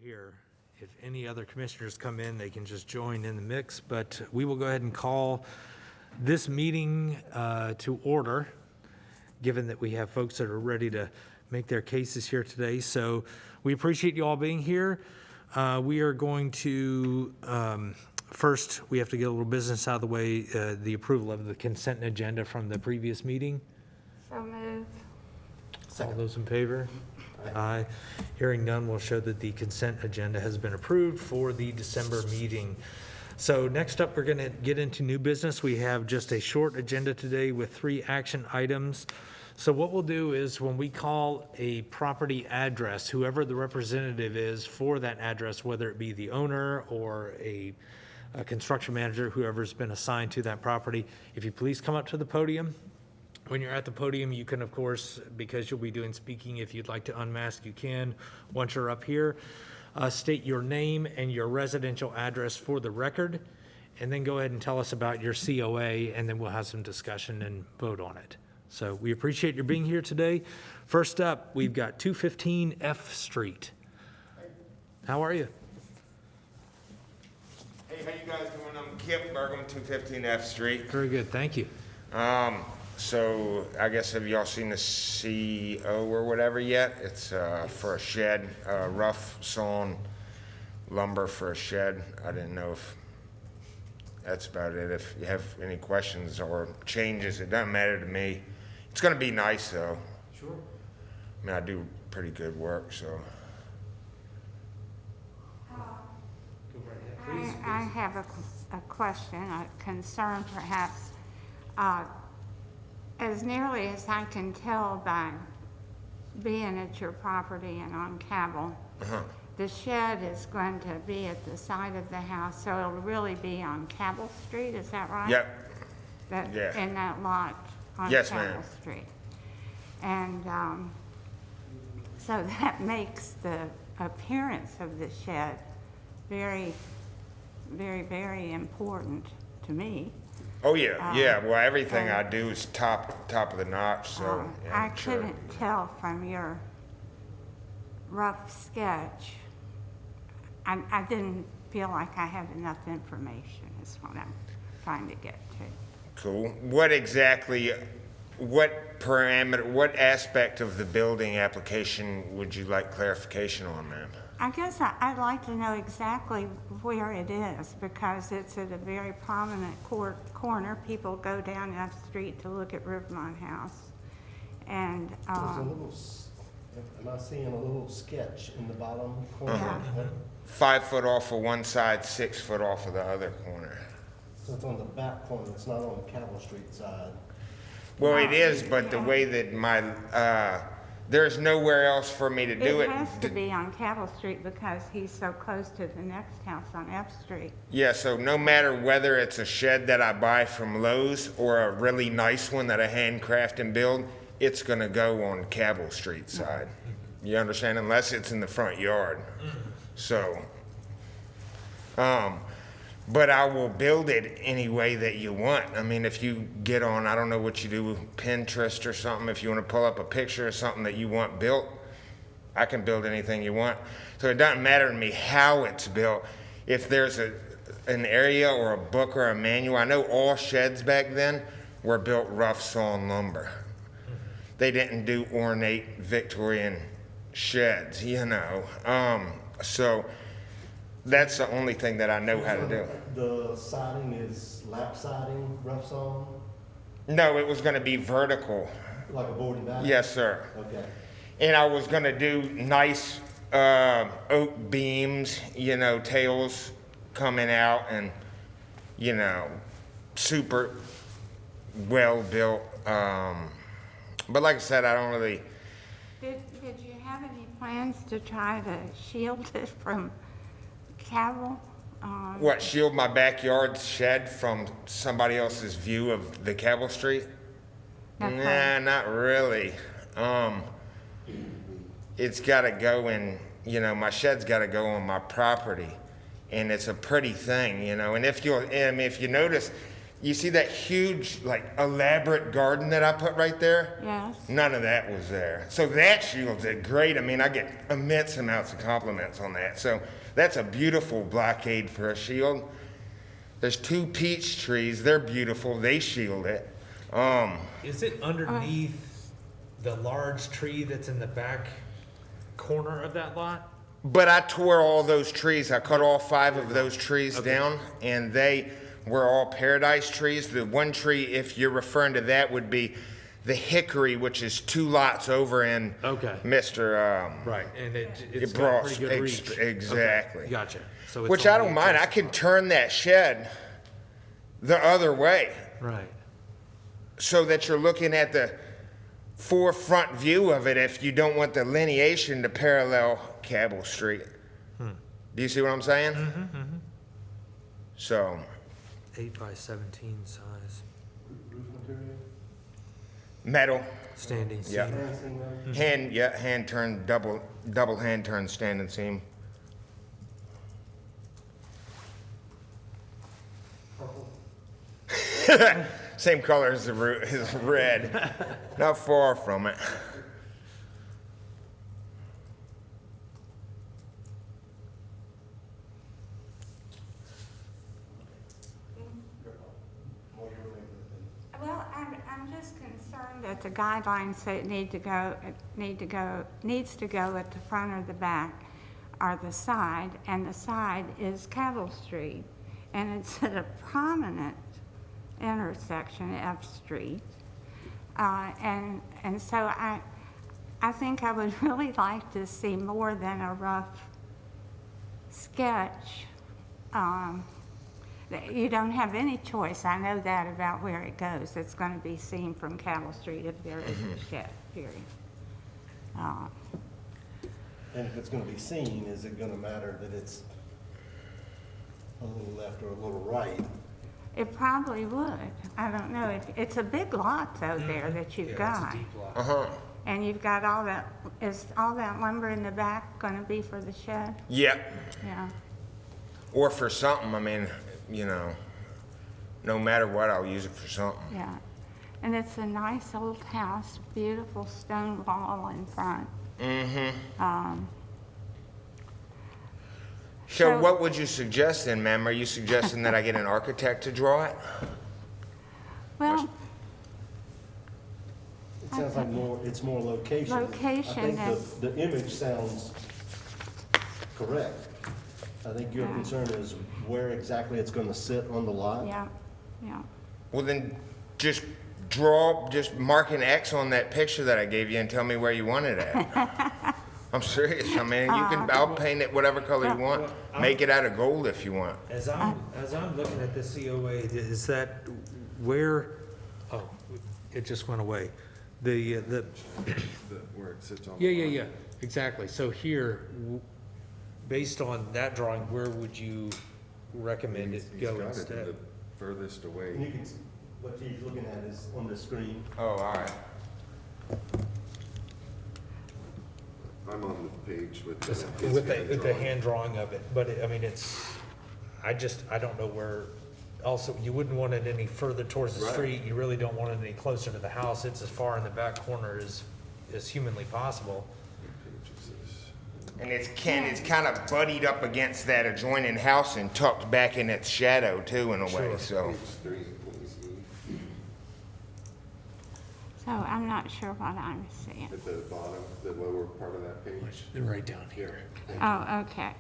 Here, if any other commissioners come in, they can just join in the mix, but we will go ahead and call this meeting to order, given that we have folks that are ready to make their cases here today. So we appreciate you all being here. We are going to, first, we have to get a little business out of the way, the approval of the consent agenda from the previous meeting. So moved. All those in favor? Aye. Hearing none will show that the consent agenda has been approved for the December meeting. So next up, we're going to get into new business. We have just a short agenda today with 3 action items. So what we'll do is when we call a property address, whoever the representative is for that address, whether it be the owner or a construction manager, whoever's been assigned to that property, if you please come up to the podium. When you're at the podium, you can, of course, because you'll be doing speaking, if you'd like to unmask, you can. Once you're up here, state your name and your residential address for the record, and then go ahead and tell us about your COA, and then we'll have some discussion and vote on it. So we appreciate your being here today. First up, we've got 215 F Street. How are you? Hey, how you guys doing? I'm Kip Bergam, 215 F Street. Very good, thank you. So I guess have y'all seen the CO or whatever yet? It's for a shed, rough sawn lumber for a shed. I didn't know if that's about it. If you have any questions or changes, it doesn't matter to me. It's gonna be nice though. Sure. I mean, I do pretty good work, so. I have a question, a concern perhaps. As nearly as I can tell by being at your property and on Cabell, the shed is going to be at the side of the house, so it'll really be on Cabell Street, is that right? Yep. Yeah. In that lot on Yes, Cabell ma'am. Street. And so that makes the appearance of the shed very, very, very important to me. Oh yeah, yeah. Well, everything I do is top of the notch. So yeah, I sure. couldn't tell from your rough sketch. I didn't feel like I had enough information, is what I'm trying to get to. Cool. What exactly, what parameter, what aspect of the building application would you like clarification on, ma'am? I guess I'd like to know exactly where it is, because it's at a very prominent corner. People go down that street to look at Rivermont House. And There's a little, am I seeing a little sketch in the bottom corner? Yeah. 5 foot off of one side, 6 foot off of the other corner. So it's on the back corner, it's not on the Cabell Street side. Well, it is, but the way that my, there's nowhere else for me to do it. It has to be on Cabell Street because he's so close to the next house on F Street. Yeah, so no matter whether it's a shed that I buy from Lowe's or a really nice one that I handcraft and build, it's gonna go on Cabell Street side. You understand? Unless it's in the front yard. So, but I will build it any way that you want. I mean, if you get on, I don't know what you do with Pinterest or something, if you want to pull up a picture of something that you want built, I can build anything you want. So it doesn't matter to me how it's built. If there's an area or a book or a manual, I know all sheds back then were built rough sawn lumber. They didn't do ornate Victorian sheds, you know. So that's the only thing that I know how to do. The siding is lap siding, rough sawn, No, it was gonna be vertical. like a board and batten? Yes, sir. Okay. And I was gonna do nice oak beams, you know, tails coming out and, you know, super well built. But like I said, I don't really, Did you have any plans to try to shield it from Cabell? what, shield my backyard shed from somebody else's view of the Cabell Street? That's Nah, fine. not really. It's gotta go in, you know, my shed's gotta go on my property. And it's a pretty thing, you know, and if you notice, You see that huge, like, elaborate garden that I put right there? Yes. None of that was there. So that shields it great. I mean, I get immense amounts of compliments on that. So that's a beautiful blockade for a shield. There's 2 peach trees. They're beautiful. They shield it. Is it underneath the large tree that's in the back corner of that lot? But I tore all those trees. I cut all 5 of those trees down, and they were all paradise trees. The one tree, if you're referring to that, would be the hickory, which is 2 lots over in Mr. Right, and it's got Bros. pretty good reach. Exactly. Okay, gotcha. So it's Which I only don't mind. I just- can turn that shed the other way Right, so that you're looking at the forefront view of it if you don't want the lineation to parallel Cabell Street. Do you see what I'm saying? So, 8 by 17 size, Roof material? metal, standing seam. Yeah. Fencing, right? hand turn, double hand turn standing seam. Purple? Same color as the is red. Not far from it. Well, I'm just concerned that the guidelines say it needs to go at the front or the back or the side, and the side is Cabell Street, and it's at a prominent intersection, F Street. And so I think I would really like to see more than a rough sketch. You don't have any choice, I know that, about where it goes. It's going to be seen from Cabell Street if there is a shed, period. And if it's gonna be seen, is it gonna matter that it's a little left or a little right? It probably would. I don't know. It's a big lot, though, there that you've got. Uh-huh. And you've got all that, is all that lumber in the back going to be for the shed? Yep. Yeah. Or for something, I mean, you know, no matter what, I'll use it for something. Yeah. And it's a nice old house, beautiful stone wall in front. So So- what would you suggest then, ma'am? Are you suggesting that I get an architect to draw it? Well, It sounds like it's more location. Location I is- think the image sounds correct. I think your concern is where exactly it's gonna sit on the lot. yeah, yeah. Well, then just mark an X on that picture that I gave you and tell me where you want it at. I'm serious. I mean, I'll paint it whatever color you want. Make it out of gold if you want. As I'm looking at the COA, is that where, oh, it just went away. The, Where it sits on. yeah, exactly. So here, based on that drawing, where would you recommend it He's go got it in instead? the furthest And away. you can, what he's looking at is on the screen. Oh, all right. I'm on the page with Just his with hand the drawing. hand drawing of it, but I mean, I don't know where, also, you wouldn't want it any further towards the Right. street, you really don't want it any closer to the house, it's as far in the back corner as humanly possible. What page is this? And it's kind of buddied up against that adjoining house and tucked back in its shadow too, in a way. Sure. So Page 3, please, E. So I'm not sure what I'm seeing. At the bottom, the lower part of that page. Right down here. Oh, okay.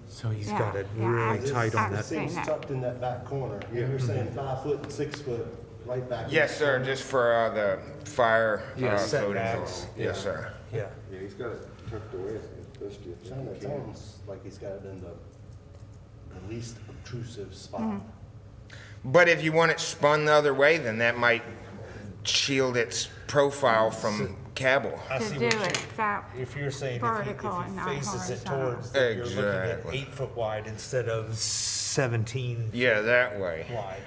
So he's Yeah, got it yeah, really I- tight on I've that. seen Seems that. tucked in that back corner. And you're saying 5 foot and 6 foot right back. in yes, the sir. corner. Just for the fire Yeah, coding. setbacks. Yes, Yeah. sir. Yeah, Yeah, he's got it tucked away as best you think It he can. sounds like he's got it in the least obtrusive spot. Mm-hmm. But if you want it spun the other way, then that might shield its profile from Cabell. I To see do what it that, if you're saying if Vertical he and not faces it horizontal. towards, that you're looking at Exactly. 8 foot wide instead of 17 Yeah, that way. wide.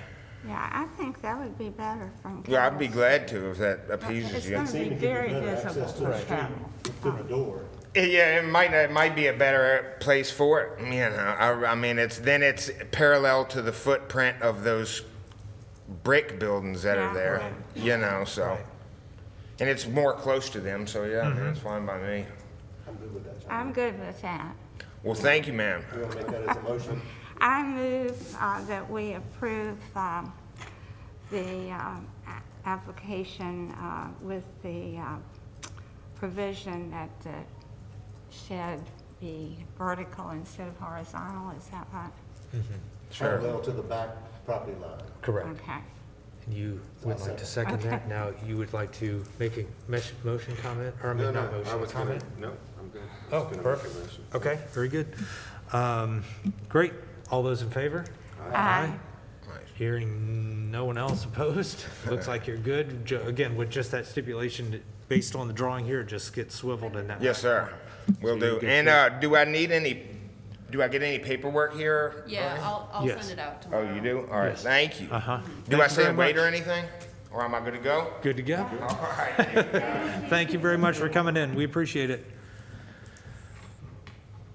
yeah, I think that would be better from. Yeah, I'd be Cabell's. glad to if that appeases It's you. gonna Seem be to give you very better visible access to the from street Cabell. through the door. Yeah, it might be a better place for it. You know, I mean, it's parallel to the footprint of those brick buildings that are Yeah. there, Right. you know, so. Right. And it's more close to them, so yeah, I mean, it's fine by me. I'm good with that. I'm good with that. Well, thank you, ma'am. You wanna make that as a motion? I move that we approve the application with the provision that the shed be vertical instead of horizontal. Is that right? Sure. Parallel to the back property line. Correct. Okay. And you would like to second Okay. that? Now, you would like to make a motion comment, or I mean, not I motion, was gonna, comment? no, I'm good. I Oh, was gonna make a perfect. motion. Okay, very good. Great. All those in favor? Aye. Hearing no one else opposed, looks like you're good. Again, with just that stipulation, that based on the drawing here, it just gets swiveled in that. Yes, sir. Will So you do. get And, do I get any paperwork here? Yeah, I'll Yes. send it out Oh, tomorrow. you do? All right, Yes. thank you. Uh-huh. Do Thank I you say very wait or much. anything? Or am I good to go? Good to go? All right. Thank you very much for coming in. We appreciate it.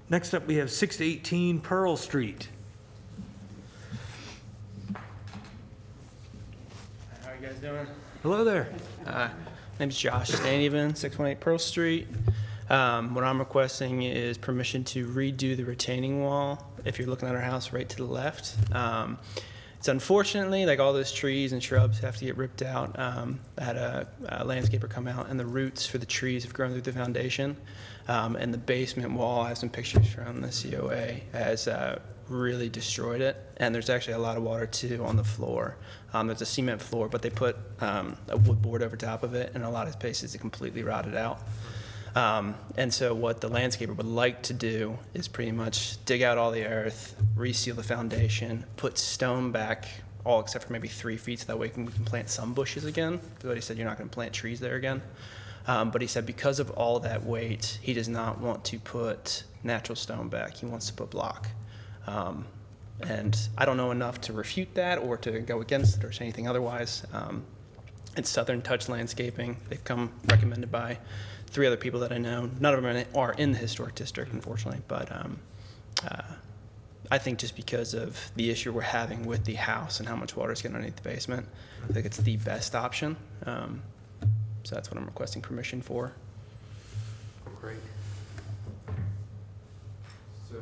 Next up, we have 618 Pearl Street. How are you guys doing? Hello there. Name's Josh Stanivan, 618 Pearl Street. What I'm requesting is permission to redo the retaining wall, if you're looking at our house, right to the left. It's unfortunately, like all those trees and shrubs have to get ripped out. I had a landscaper come out, and the roots for the trees have grown through the foundation. And the basement wall, I have some pictures from the COA, has really destroyed it. And there's actually a lot of water too on the floor. There's a cement floor, but they put a wood board over top of it, and a lot of places it completely rotted out. And so what the landscaper would like to do is pretty much dig out all the earth, reseal the foundation, put stone back, all except for maybe 3 feet, so that way we can plant some bushes again. But he said you're not going to plant trees there again. But he said because of all that weight, he does not want to put natural stone back. He wants to put block. And I don't know enough to refute that or to go against it or say anything otherwise. It's Southern Touch Landscaping. They've come recommended by 3 other people that I know. None of them are in the historic district, unfortunately. But I think just because of the issue we're having with the house and how much water is getting underneath the basement, I think it's the best option. So that's what I'm requesting permission for. Great. So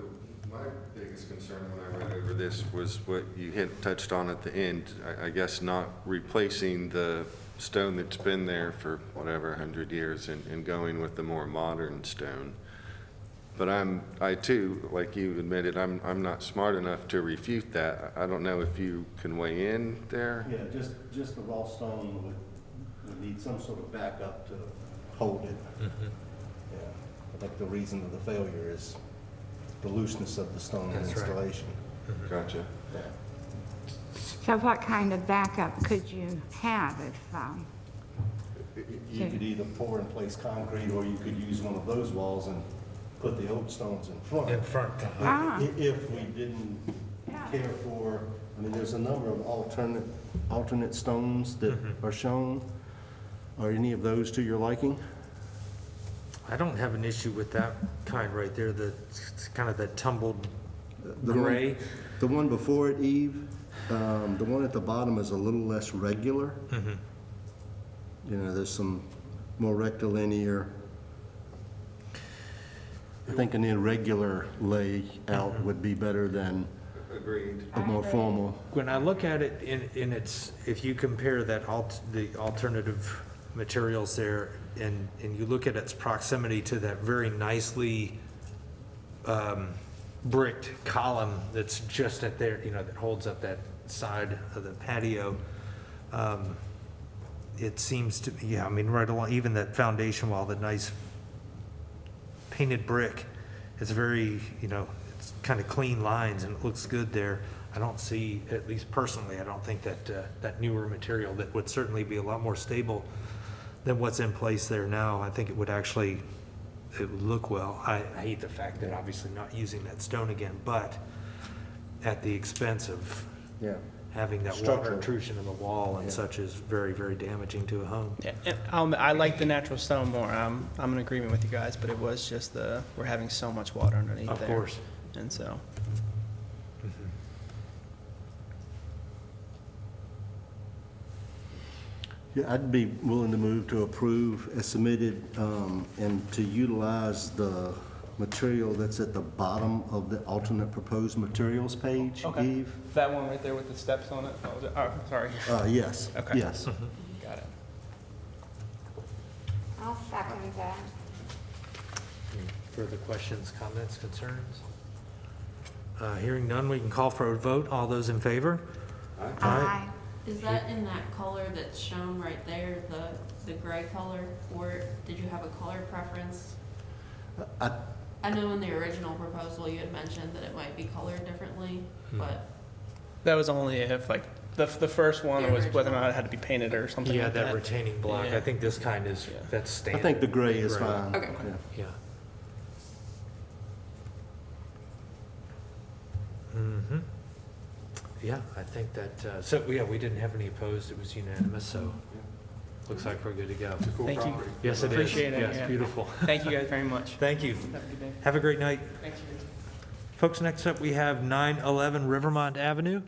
my biggest concern when I read over this was what you had touched on at the end, I guess not replacing the stone that's been there for whatever, 100 years and going with the more modern stone. But I too, like you admitted, I'm not smart enough to refute that. I don't know if you can weigh in there. Yeah, just the raw stone would need some sort of backup to hold it. Yeah, I think the reason of the failure is the looseness of the stone That's right. installation. Gotcha. Yeah. So what kind of backup could you have if, You could either pour in place concrete, or you could use one of those walls and put the oak stones in front. In front. Ah. If we didn't care for, I mean, there's a number of alternate stones that are shown. Are any of those to your liking? I don't have an issue with that kind right there, it's kind of that tumbled The one- gray. The one before it, Eve, the one at the bottom is a little less regular. You know, there's some more rectilinear. I think an irregular layout would be better than Agreed. a more formal. When I look at it in its, if you compare that the alternative materials there, and you look at its proximity to that very nicely bricked column that's just at there, that holds up that side of the patio, it seems to be, I mean, right along, even that foundation wall, the nice painted brick, it's very, it's kind of clean lines and it looks good there. I don't see, at least personally, I don't think that that newer material that would certainly be a lot more stable than what's in place there now. I think it would look well. I hate the fact that obviously not using that stone again, but at the expense of Yeah. having that water Structural. intrusion in the wall and Yeah. such is very, very damaging to a home. Yeah, and I like the natural stone more. I'm in agreement with you guys, but it was just we're having so much water underneath Of there. course. And so, Yeah, I'd be willing to move to approve as submitted, and to utilize the material that's at the bottom of the alternate proposed materials page, Okay. Eve. That one right there with the steps on it? Oh, sorry. Yes, Okay. yes. Got it. I'll second that. Further questions, comments, concerns? Hearing none, we can call for a vote. All those in favor? Aye. Is that in that color that's shown right there, the gray color, or did you have a color preference? I know in the original proposal you had mentioned that it might be colored differently, but That was only if, like, the first one The was whether or original. not it had to be painted or something Yeah, like that that. retaining block. Yeah. I think this kind is, Yeah. that's I standard. think the gray is fine. Okay. Yeah. Yeah. Mm-hmm. Yeah, I think that, so, yeah, we didn't have any opposed. It was unanimous, so looks like we're good to go. Thank you. Yes, it is. Appreciate it, Yes, yeah. beautiful. Thank you guys very much. Thank you. Have a good day. Have a great night. Thanks, you guys. Folks, next up, we have 911 Rivermont Avenue.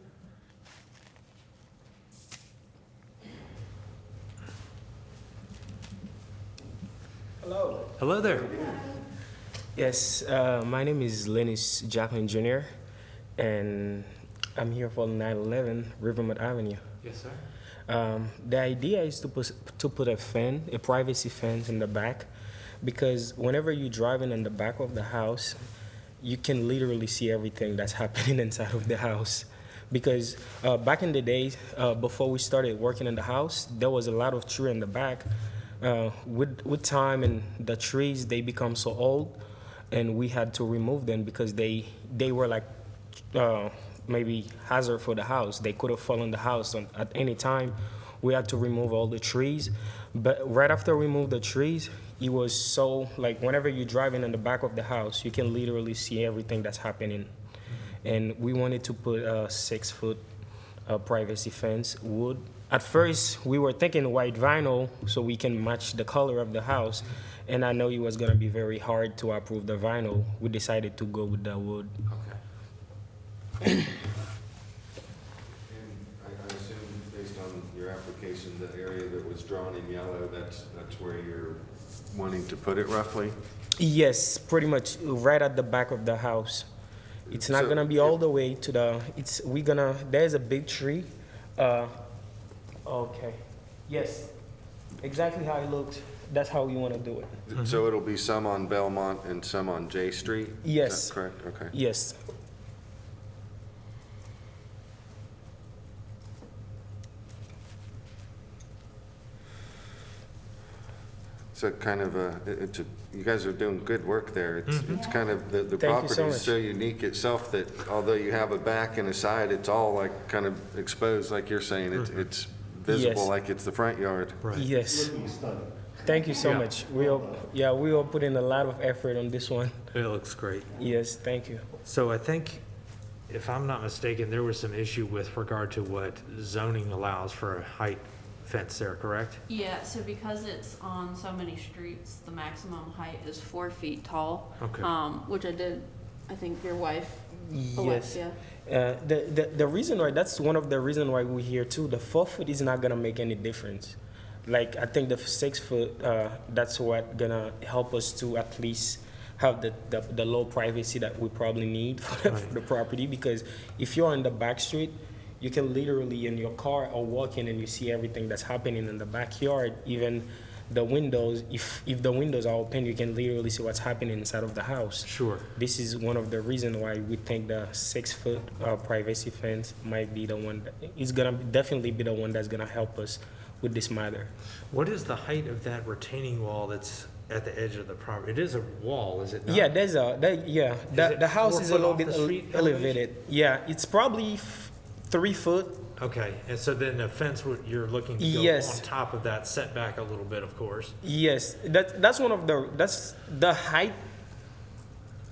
Hello. Hello there. Yes, my name is Lennis Jacqueline Jr., and I'm here for 911 Rivermont Avenue. Yes, sir. The idea is to put a privacy fence in the back, because whenever you're driving in the back of the house, you can literally see everything that's happening inside of the house. Because back in the days, before we started working in the house, there was a lot of tree in the back. With time and the trees, they become so old, and we had to remove them because they were like maybe hazard for the house. They could have fallen the house at any time. We had to remove all the trees. But right after we removed the trees, it was so, like, whenever you're driving in the back of the house, you can literally see everything that's happening. And we wanted to put a 6-foot privacy fence, wood. At first, we were thinking white vinyl so we can match the color of the house. And I know it was gonna be very hard to approve the vinyl. We decided to go with the wood. Okay. And I assume, based on your application, the area that was drawn in yellow, that's where you're wanting to put it roughly? Yes, pretty much right at the back of the house. It's not So gonna be all the way to the, there's a big tree. Okay, yes, exactly how it looks. That's how we wanna do it. So it'll be some on Belmont and some on J Street? Yes. Is that correct? Okay. Yes. So kind of you guys are doing good work there. It's kind of, the Thank you property so is much. so unique itself that although you have a back and a side, it's all like kind of exposed, like you're saying. It's visible Yes. like it's the front yard. Right. Yes. Looking stunning. Thank you so Yeah. much. We all put in a lot of effort on this one. It looks great. Yes, thank you. So I think, if I'm not mistaken, there was some issue with regard to what zoning allows for a height fence there, correct? yeah, so because it's on so many streets, the maximum height is 4 feet tall. Okay. Which I think your wife, Yes. Alexia. The reason why, that's one of the reason why we're here too. The 4 foot is not gonna make any difference. Like, I think the 6 foot, that's what gonna help us to at least have the low privacy that we probably need for Right. the property. Because if you're on the back street, you can literally in your car or walking and you see everything that's happening in the backyard. Even the windows, if the windows are open, you can literally see what's happening inside of the house. Sure. This is one of the reasons why we think the 6 foot privacy fence might be the one that is gonna definitely be the one that's gonna help us with this matter. What is the height of that retaining wall that's at the edge of the property? It is a wall, is it not? Yeah, it the house 4 is a foot little off bit the street elevated. Yeah, it's probably 3 foot. Okay, and so then the fence, you're looking to go Yes. on top of that, setback a little bit, of course. Yes, that's the height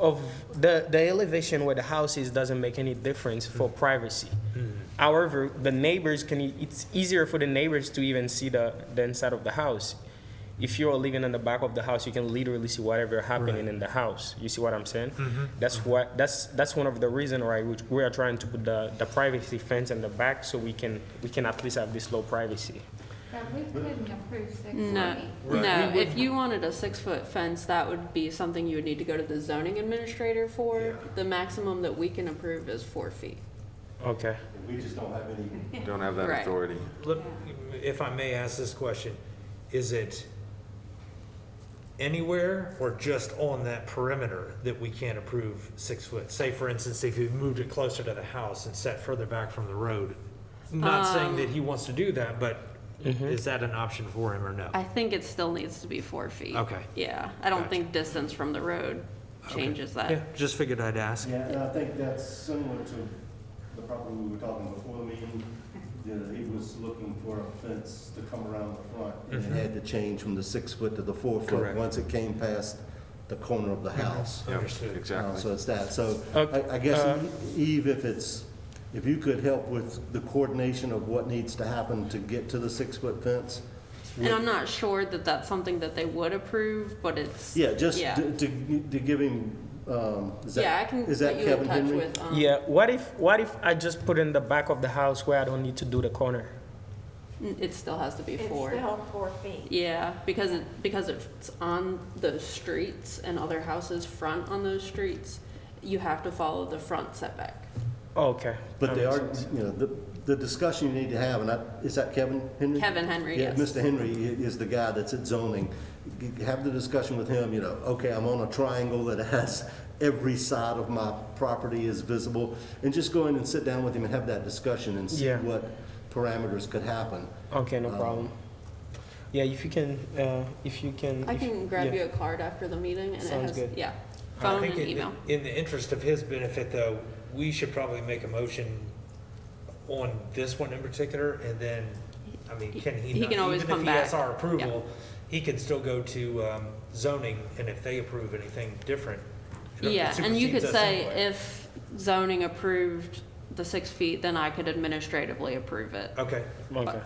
of the elevation where the house is doesn't make any difference for privacy. However, the neighbors it's easier for the neighbors to even see the inside of the house. If you're living in the back of the house, you can literally see whatever happening Right. in the house. You see what I'm saying? Mm-hmm. That's one of the reasons why we are trying to put the privacy fence in the back so we can at least have this low privacy. But we couldn't approve 6 No, feet. no, if you wanted a 6-foot fence, that would be something you would need to go to the zoning administrator for. The maximum that we can approve is 4 feet. Okay. We just don't have any, Don't have that Right. authority. Look, if I may ask this question, is it anywhere or just on that perimeter that we can't approve 6 foot? Say, for instance, if you moved it closer to the house and set further back from the road. Not saying that he wants to do that, but is that an option for him or no? I think it still needs to be 4 feet. Okay. Yeah, I don't Gotcha. think distance from the road changes Yeah, that. just figured I'd ask. yeah, and I think that's similar to the property we were talking before the meeting. You know, he was looking for a fence to come around the front, and it had to change from the 6 foot to the 4 foot, Correct. once it came past the corner of the house. Yep, Understood. exactly. So it's that, so Okay, I guess, Eve, if you could help with the coordination of what needs to happen to get to the 6 foot fence. And I'm not sure that that's something that they would approve, but it's. Yeah, just Yeah. to give him, is Yeah, I that, can is put that you in Kevin touch Henry? with, Yeah, what if I just put in the back of the house where I don't need to do the corner? it still has to be It's 4. still 4 feet. Yeah, because it's on those streets and other houses front on those streets, you have to follow the front setback. Okay. But that they makes are, sense. you know, the discussion you need to have, and is that Kevin Henry? Kevin Henry, Yeah, yes. Mr. Henry is the guy that's at zoning. Have the discussion with him, you know, okay, I'm on a triangle that has every side of my property is visible, and just go in and sit down with him and have that discussion and see Yeah. what parameters could happen. Okay, no Um, problem. Yeah, if you can, I can grab yeah. you a card after the meeting and it Sounds has, good. yeah, I phone think and in the- email. In the interest of his benefit, though, we should probably make a motion on this one in particular, and then, I mean, can he He not, can always even if come he has back. our approval, he can still go to zoning, and if they approve anything different. it Yeah, and you could supersedes us say anyway. if zoning approved the 6 feet, then I could administratively approve it. Okay, Okay.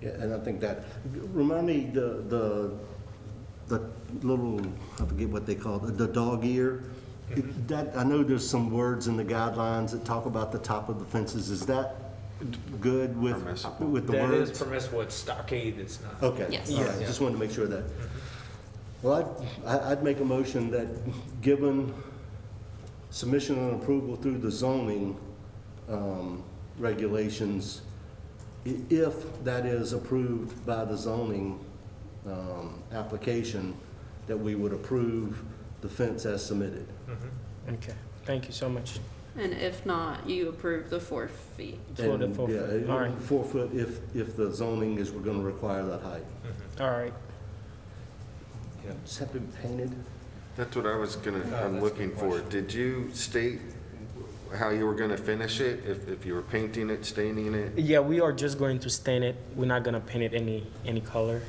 Yeah, and I think that, remind me, the little, I forget what they call it, the dog ear. That, I know there's some words in the guidelines that talk about the top of the fences. Is that good with Permissible. the that words? is permissible, it's stockade, it's not. Okay. Yes. All right, just wanted to make sure of that. Well, I'd make a motion that, given submission and approval through the zoning regulations, if that is approved by the zoning application, that we would approve the fence as submitted. Okay. Thank you so much. And if not, you approve the 4 feet. For the And, 4 foot. yeah, All right. 4 foot if the zoning is, we're gonna require that height. All right. Just have to be painted. That's what I was Oh, I'm that's a looking good for. question. Did you state how you were gonna finish it? If you were painting it, staining it? Yeah, we are just going to stain it. We're not gonna paint it any color.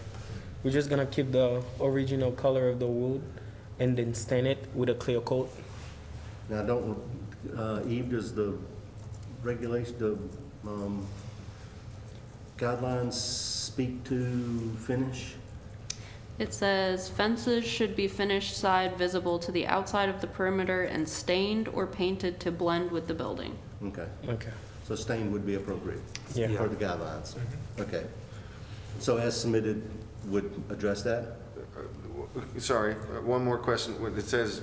We're just gonna keep the original color of the wood and then stain it with a clear coat. Now, don't, Eve, does the regulation, the guidelines speak to finish? It says fences should be finished side visible to the outside of the perimeter and stained or painted to blend with the building. Okay, Okay. so stain would be appropriate Yeah. for the guidelines. Okay. So as submitted would address that? Sorry, one more question. When it says,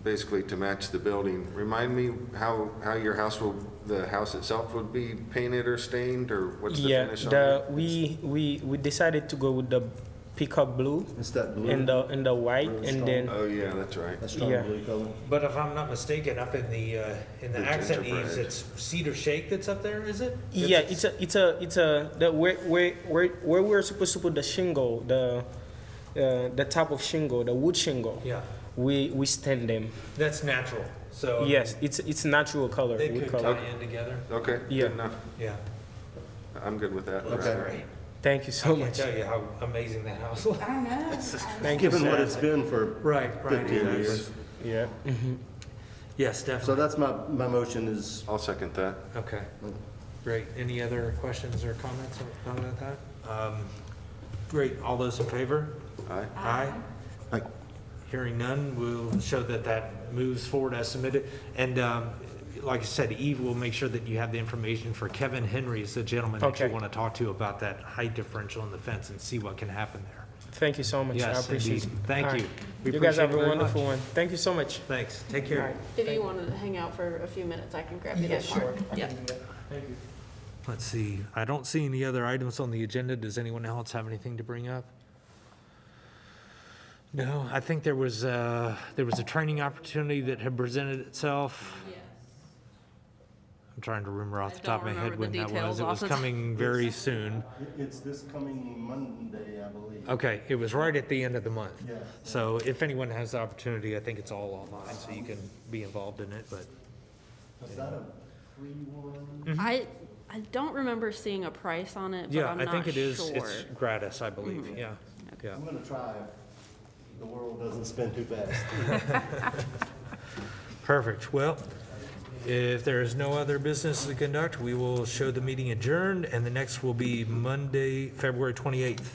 basically to match the building, remind me how your house the house itself would be painted or stained, or what's the Yeah, finish on it? we decided to go with the peacock blue It's that blue? and the white, Really and strong. then Oh, yeah, that's right. That strong yeah. blue color? But if I'm not mistaken, up in the The accent gingerbread. eaves, it's cedar shake that's up there, is it? yeah, it's a the where we're supposed to put the shingle, the top of shingle, the wood shingle. Yeah, We stain them. that's natural, so. Yes, it's natural color, They wood could color. tie in together, Okay, Yeah. good enough. yeah. I'm good with that. Looks Okay. great. Thank you so I can't much. tell you how amazing that house looks. I know. Thank you. Given what sir. it's been for Right, 15 exactly. years. Yeah. Yes, So definitely. that's my motion is, I'll second that. Okay, great. Any other questions or comments about that? Great, all those in favor? Aye. Aye. like, Hearing none, we'll show that that moves forward as submitted. And like I said, Eve will make sure that you have the information for Kevin Henry is the gentleman that you Okay. want to talk to about that height differential in the fence and see what can happen there. Thank you so much. I Yes, appreciate it. indeed. Thank All right. you. We You guys appreciate have it a very wonderful much. one. Thank you so much. Thanks. Take All care. right. If you wanted to hang out for a few minutes, I can grab you Yeah, that card. sure. I Yeah. can do that. Thank you. Let's see. I don't see any other items on the agenda. Does anyone else have anything to bring up? No, I think there was a training opportunity that had presented itself. Yes. I'm trying to remember off I the top of my don't head remember when the that was. details It off was the top. coming very soon. It's this coming Monday, I believe. Okay, it was right at the end of the month. Yeah. So if anyone has the opportunity, I think it's all online, so you can be involved in it, but. Is that a free one? I don't remember seeing a price on it, but Yeah, I'm I not think it is, sure. it's gratis, I believe, yeah, yeah. I'm gonna try if the world doesn't spin too fast. Perfect. Well, if there is no other business to conduct, we will show the meeting adjourned, and the next will be Monday, February 28th.